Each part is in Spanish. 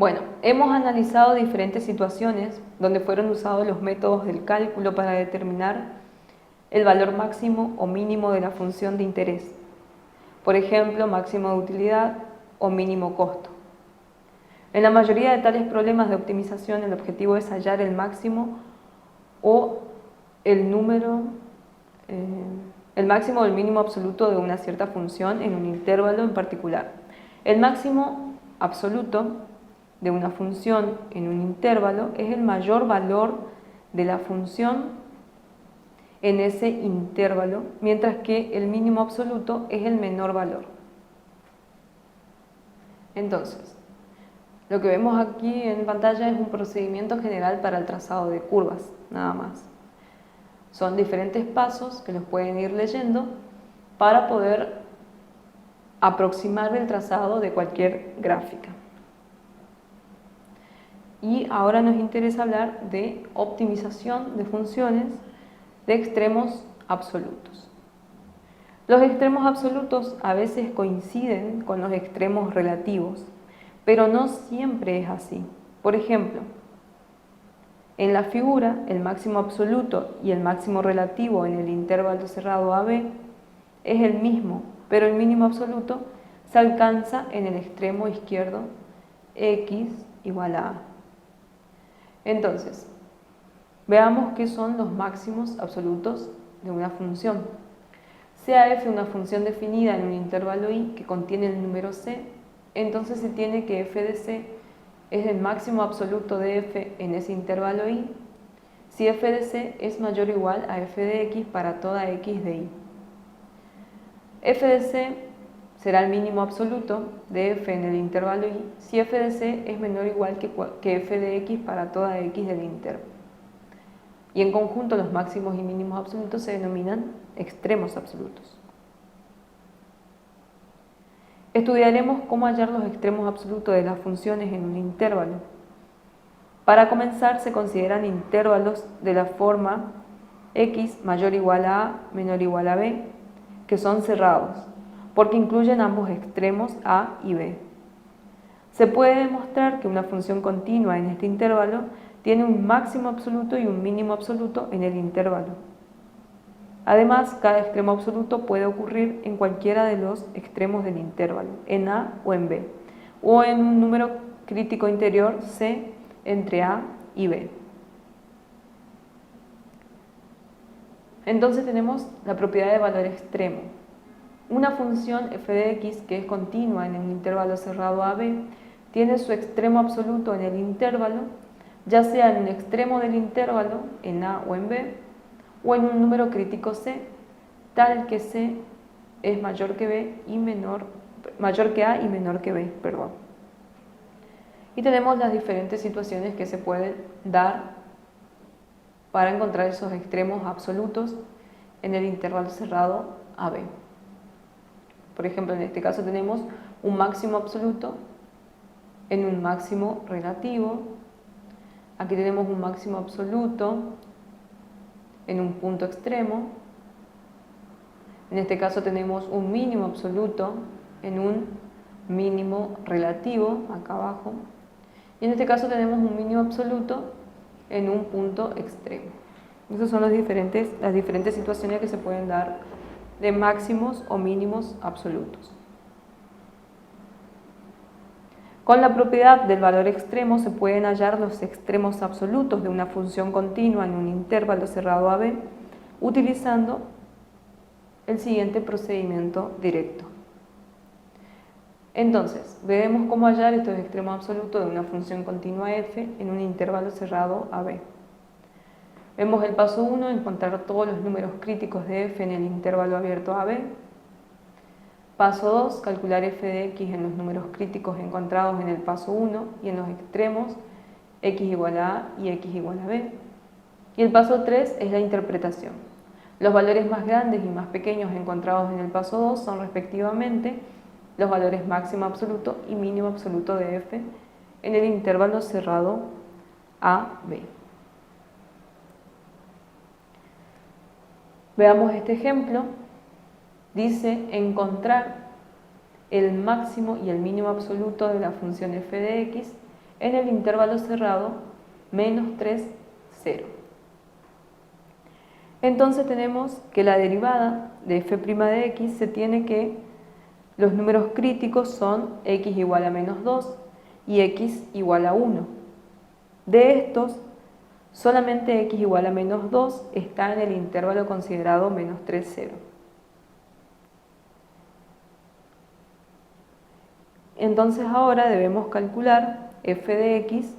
Bueno, hemos analizado diferentes situaciones donde fueron usados los métodos del cálculo para determinar el valor máximo o mínimo de la función de interés. Por ejemplo, máximo de utilidad o mínimo costo. En la mayoría de tales problemas de optimización, el objetivo es hallar el máximo o el máximo o el mínimo absoluto de una cierta función en un intervalo en particular. El máximo absoluto de una función en un intervalo es el mayor valor de la función en ese intervalo, mientras que el mínimo absoluto es el menor valor. Entonces, lo que vemos aquí en pantalla es un procedimiento general para el trazado de curvas, nada más. Son diferentes pasos que los pueden ir leyendo para poder aproximar el trazado de cualquier gráfica. Y ahora nos interesa hablar de optimización de funciones de extremos absolutos. Los extremos absolutos a veces coinciden con los extremos relativos, pero no siempre es así. Por ejemplo, en la figura, el máximo absoluto y el máximo relativo en el intervalo cerrado AB es el mismo, pero el mínimo absoluto se alcanza en el extremo izquierdo, x igual a A. Entonces, veamos qué son los máximos absolutos de una función. Sea f una función definida en un intervalo i que contiene el número c, entonces se tiene que f de c es el máximo absoluto de f en ese intervalo i si f de c es mayor o igual a f de x para toda x de i. F de c será el mínimo absoluto de f en el intervalo i si f de c es menor o igual que f de x para toda x del intervalo. Y en conjunto los máximos y mínimos absolutos se denominan extremos absolutos. Estudiaremos cómo hallar los extremos absolutos de las funciones en un intervalo. Para comenzar, se consideran intervalos de la forma x mayor o igual a a menor o igual a b, que son cerrados, porque incluyen ambos extremos a y b. Se puede demostrar que una función continua en este intervalo tiene un máximo absoluto y un mínimo absoluto en el intervalo. Además, cada extremo absoluto puede ocurrir en cualquiera de los extremos del intervalo, en A o en B, o en un número crítico interior C entre A y B. Entonces tenemos la propiedad de valor extremo. Una función f de x que es continua en un intervalo cerrado AB tiene su extremo absoluto en el intervalo, ya sea en un extremo del intervalo, en A o en B, o en un número crítico C, tal que C es mayor que B y mayor que A y menor que B, perdón. Y tenemos las diferentes situaciones que se pueden dar para encontrar esos extremos absolutos en el intervalo cerrado AB. Por ejemplo, en este caso tenemos un máximo absoluto en un máximo relativo. Aquí tenemos un máximo absoluto en un punto extremo. En este caso tenemos un mínimo absoluto en un mínimo relativo, acá abajo. Y en este caso tenemos un mínimo absoluto en un punto extremo. Esas son las diferentes situaciones que se pueden dar de máximos o mínimos absolutos. Con la propiedad del valor extremo se pueden hallar los extremos absolutos de una función continua en un intervalo cerrado AB utilizando el siguiente procedimiento directo. Entonces, veremos cómo hallar estos extremos absolutos de una función continua f en un intervalo cerrado AB. Vemos el paso 1, encontrar todos los números críticos de f en el intervalo abierto AB. Paso 2, calcular f de x en los números críticos encontrados en el paso 1 y en los extremos x igual a a y x igual a b. Y el paso 3 es la interpretación. Los valores más grandes y más pequeños encontrados en el paso 2 son respectivamente los valores máximo absoluto y mínimo absoluto de f en el intervalo cerrado AB. Veamos este ejemplo. Dice encontrar el máximo y el mínimo absoluto de la función f de x en el intervalo cerrado menos 3, 0. Entonces tenemos que la derivada de f' de x se tiene que los números críticos son x igual a menos 2 y x igual a 1. De estos, solamente x igual a menos 2 está en el intervalo considerado menos 3, 0. Entonces ahora debemos calcular f de x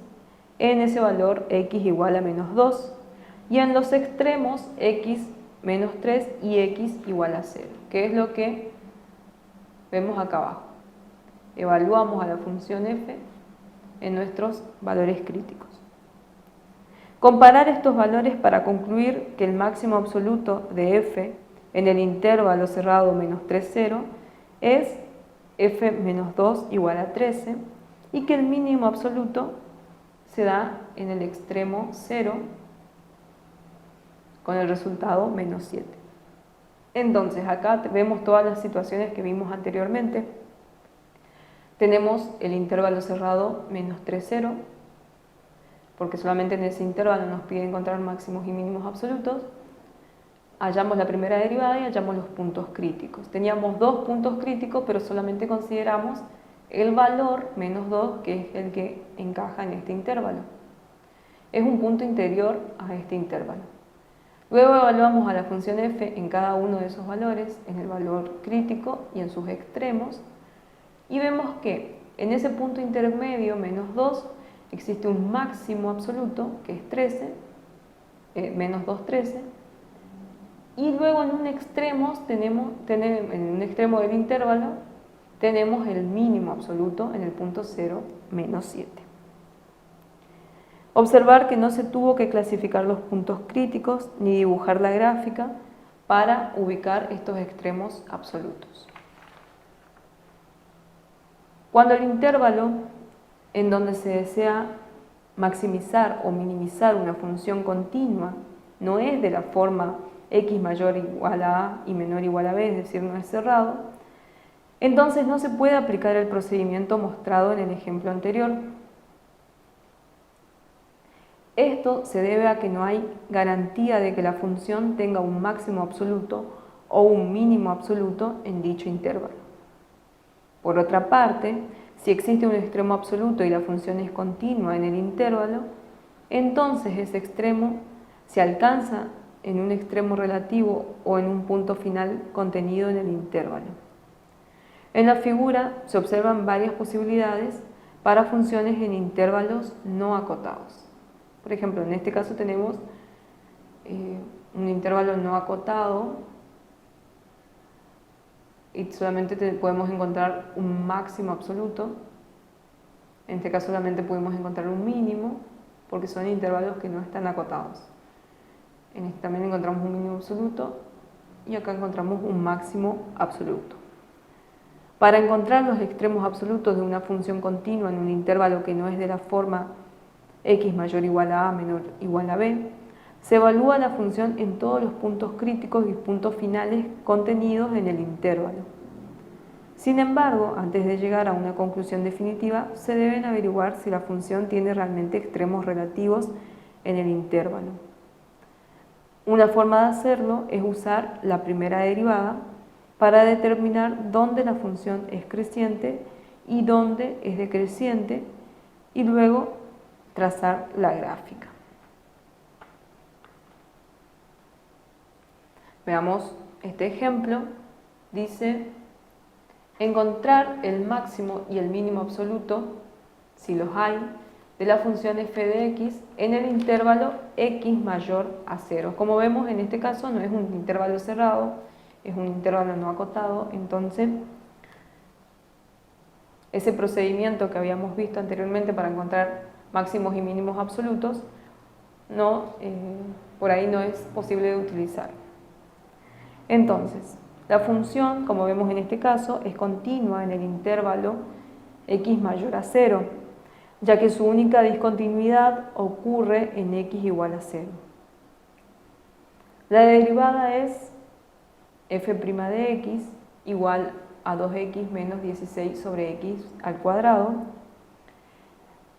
en ese valor x igual a menos 2 y en los extremos x menos 3 y x igual a 0, que es lo que vemos acá abajo. Evaluamos a la función f en nuestros valores críticos. Comparar estos valores para concluir que el máximo absoluto de f en el intervalo cerrado menos 3, 0 es f menos 2 igual a 13 y que el mínimo absoluto se da en el extremo 0 con el resultado menos 7. Entonces acá vemos todas las situaciones que vimos anteriormente. Tenemos el intervalo cerrado menos 3, 0, porque solamente en ese intervalo nos pide encontrar máximos y mínimos absolutos. Hallamos la primera derivada y hallamos los puntos críticos. Teníamos dos puntos críticos, pero solamente consideramos el valor menos 2, que es el que encaja en este intervalo. Es un punto interior a este intervalo. Luego evaluamos a la función f en cada uno de esos valores, en el valor crítico y en sus extremos, y vemos que en ese punto intermedio, menos 2, existe un máximo absoluto, que es 13, menos 2, 13, y luego en un extremo en un extremo del intervalo tenemos el mínimo absoluto en el punto 0, menos 7. Observar que no se tuvo que clasificar los puntos críticos ni dibujar la gráfica para ubicar estos extremos absolutos. Cuando el intervalo en donde se desea maximizar o minimizar una función continua no es de la forma x mayor igual a a y menor igual a b, es decir, no es cerrado, entonces no se puede aplicar el procedimiento mostrado en el ejemplo anterior. Esto se debe a que no hay garantía de que la función tenga un máximo absoluto o un mínimo absoluto en dicho intervalo. Por otra parte, si existe un extremo absoluto y la función es continua en el intervalo, entonces ese extremo se alcanza en un extremo relativo o en un punto final contenido en el intervalo. En la figura se observan varias posibilidades para funciones en intervalos no acotados. Por ejemplo, en este caso tenemos un intervalo no acotado y solamente podemos encontrar un máximo absoluto. En este caso solamente podemos encontrar un mínimo porque son intervalos que no están acotados. En este también encontramos un mínimo absoluto y acá encontramos un máximo absoluto. Para encontrar los extremos absolutos de una función continua en un intervalo que no es de la forma x mayor igual a menor igual a b, se evalúa la función en todos los puntos críticos y puntos finales contenidos en el intervalo. Sin embargo, antes de llegar a una conclusión definitiva, se deben averiguar si la función tiene realmente extremos relativos en el intervalo. Una forma de hacerlo es usar la primera derivada para determinar dónde la función es creciente y dónde es decreciente y luego trazar la gráfica. Veamos este ejemplo. Dice, encontrar el máximo y el mínimo absoluto, si los hay, de la función f de x en el intervalo x mayor a 0. Como vemos, en este caso no es un intervalo cerrado, es un intervalo no acotado, entonces ese procedimiento que habíamos visto anteriormente para encontrar máximos y mínimos absolutos, por ahí no es posible de utilizar. Entonces, la función, como vemos en este caso, es continua en el intervalo x mayor a 0, ya que su única discontinuidad ocurre en x igual a 0. La derivada es f' de x igual a 2x menos 16 sobre x al cuadrado.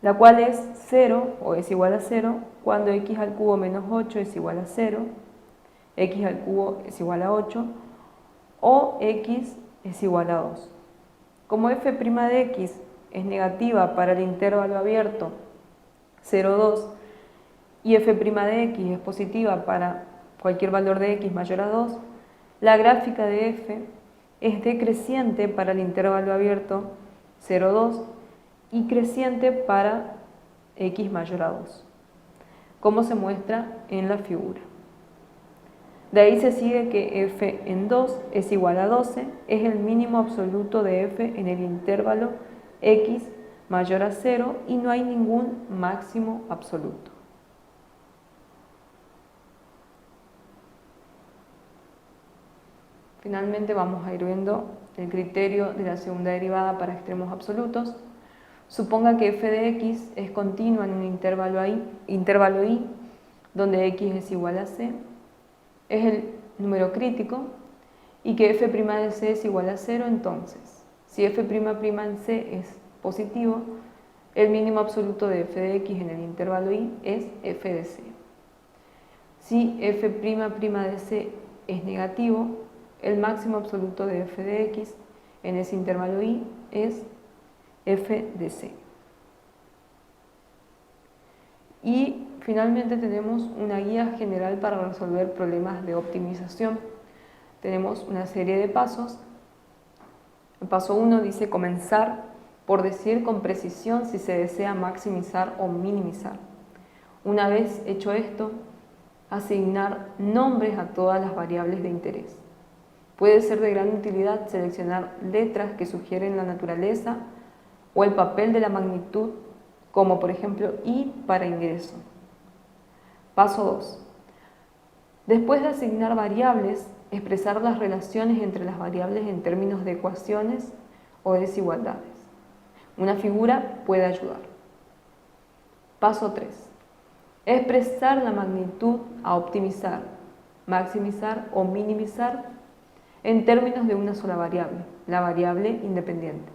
la cual es 0 o es igual a 0 cuando x al cubo menos 8 es igual a 0, x al cubo es igual a 8 o x es igual a 2. Como f' de x es negativa para el intervalo abierto 0, 2 y f' de x es positiva para cualquier valor de x mayor a 2, la gráfica de f es decreciente para el intervalo abierto 0, 2 y creciente para x mayor a 2, como se muestra en la figura. De ahí se sigue que f en 2 es igual a 12, es el mínimo absoluto de f en el intervalo x mayor a 0 y no hay ningún máximo absoluto. Finalmente vamos a ir viendo el criterio de la segunda derivada para extremos absolutos. Suponga que f de x es continua en un intervalo i, donde x es igual a c, es el número crítico, y que f' de c es igual a 0, entonces, si f' en c es positivo, el mínimo absoluto de f de x en el intervalo i es f de c. Si f' de c es negativo, el máximo absoluto de f de x en ese intervalo i es f de c. Y finalmente tenemos una guía general para resolver problemas de optimización. Tenemos una serie de pasos. El paso 1 dice comenzar por decir con precisión si se desea maximizar o minimizar. Una vez hecho esto, asignar nombres a todas las variables de interés. Puede ser de gran utilidad seleccionar letras que sugieren la naturaleza o el papel de la magnitud, como por ejemplo I para ingreso. Paso 2. Después de asignar variables, expresar las relaciones entre las variables en términos de ecuaciones o desigualdades. Una figura puede ayudar. Paso 3. Expresar la magnitud a optimizar, maximizar o minimizar en términos de una sola variable, la variable independiente.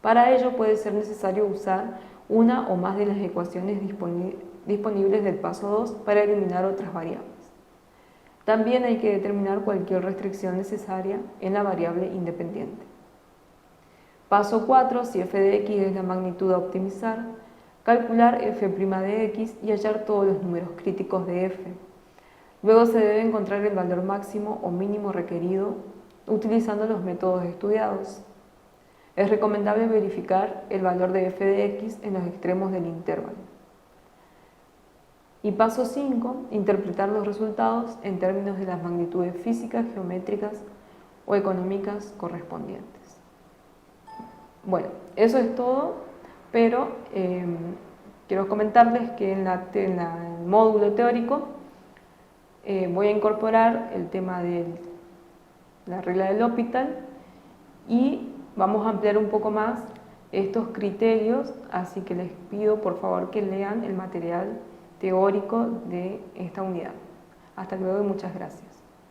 Para ello puede ser necesario usar una o más de las ecuaciones disponibles del paso 2 para eliminar otras variables. También hay que determinar cualquier restricción necesaria en la variable independiente. Paso 4. Si f de x es la magnitud a optimizar, calcular f' de x y hallar todos los números críticos de f. Luego se debe encontrar el valor máximo o mínimo requerido utilizando los métodos estudiados. Es recomendable verificar el valor de f de x en los extremos del intervalo. Y paso 5, interpretar los resultados en términos de las magnitudes físicas, geométricas o económicas correspondientes. Bueno, eso es todo, pero quiero comentarles que en el módulo teórico voy a incorporar el tema de la regla del L'Hopital y vamos a ampliar un poco más estos criterios, así que les pido por favor que lean el material teórico de esta unidad. Hasta luego y muchas gracias.